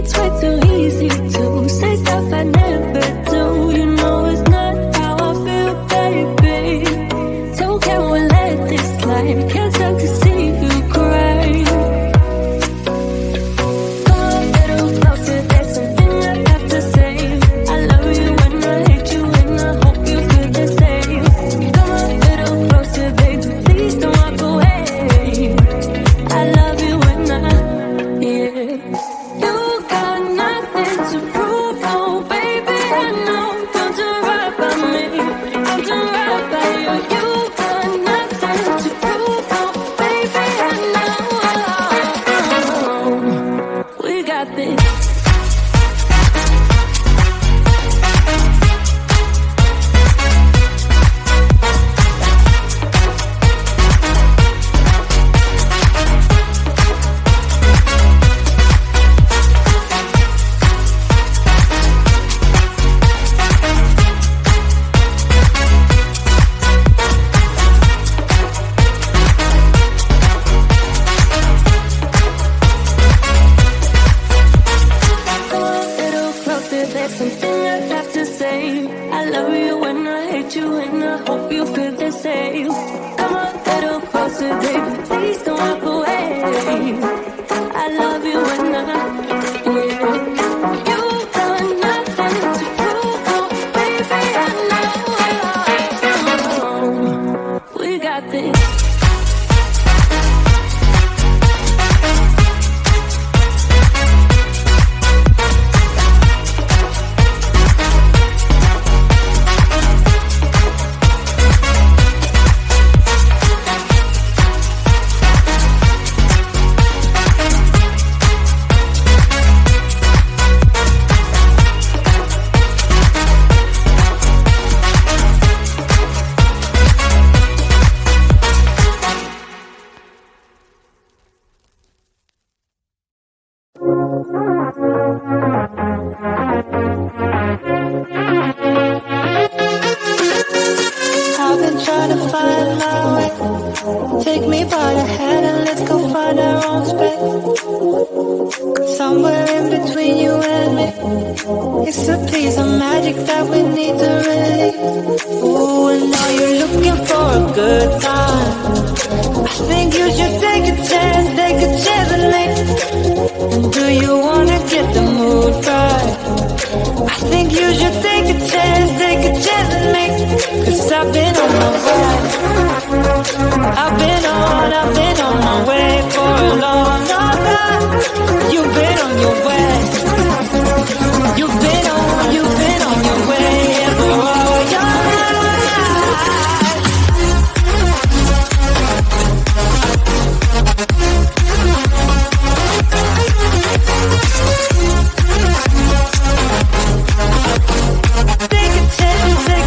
It's way too easy to say stuff I never do. You know it's not how I feel, baby. So can we let this slide? Can't stand to see you cry. Come a little closer, there's something I have to say. I love you when I hate you, and I hope you feel the same. Come a little closer, baby, please don't walk away. I love you when yeah. You got nothing to prove, oh baby, I know. Don't do right by me, don't do right by you. You got nothing to prove, oh baby, I know. We got this. There's something I have to say. I love you when I hate you, and I hope you feel the same. Come a little closer, baby, please don't walk away. I love you when yeah. You got nothing to prove, oh baby, I know. We got this. I've been trying to find my way. Take me by the hand and let's go find our own space. Somewhere in between you and me. It's a piece of magic that we need to release. Ooh, and now you're looking for a good time. I think you should take a chance with me. And do you wanna get the mood right? I think you should take a chance with me. Cause I've been on my way. I've been on my way for a long time. You've been on your way. You've been on your way for all your life. Take a chance with me.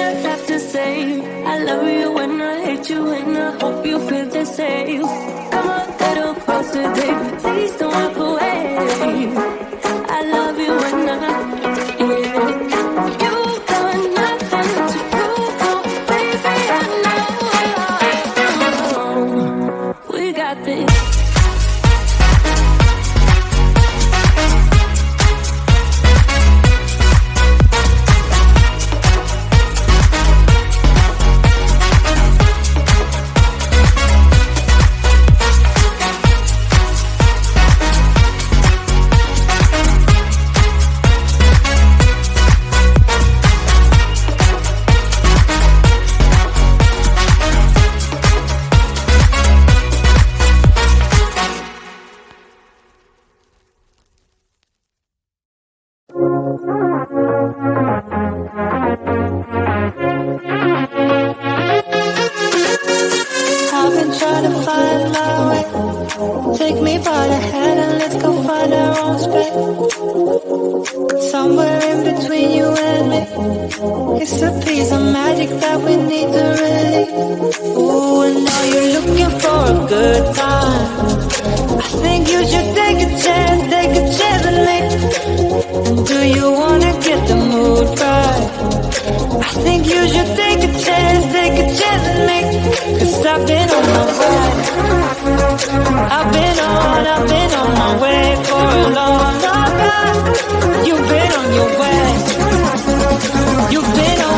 I have to say. I love you and I hate you and I hope you feel the same. Come a little closer, baby, please don't walk away. I love you and I, yeah. You got nothing to prove, oh, baby, I know. We got this. I've been trying to find my way. Take me by the hand and let's go find our own space. Somewhere in between you and me. It's a piece of magic that we need to release. Ooh, and now you're looking for a good time. I think you should take a chance with me. And do you wanna get the mood right? I think you should take a chance with me. Cause I've been on my way. I've been on my way for a long, long time. You've been on your way. You've been on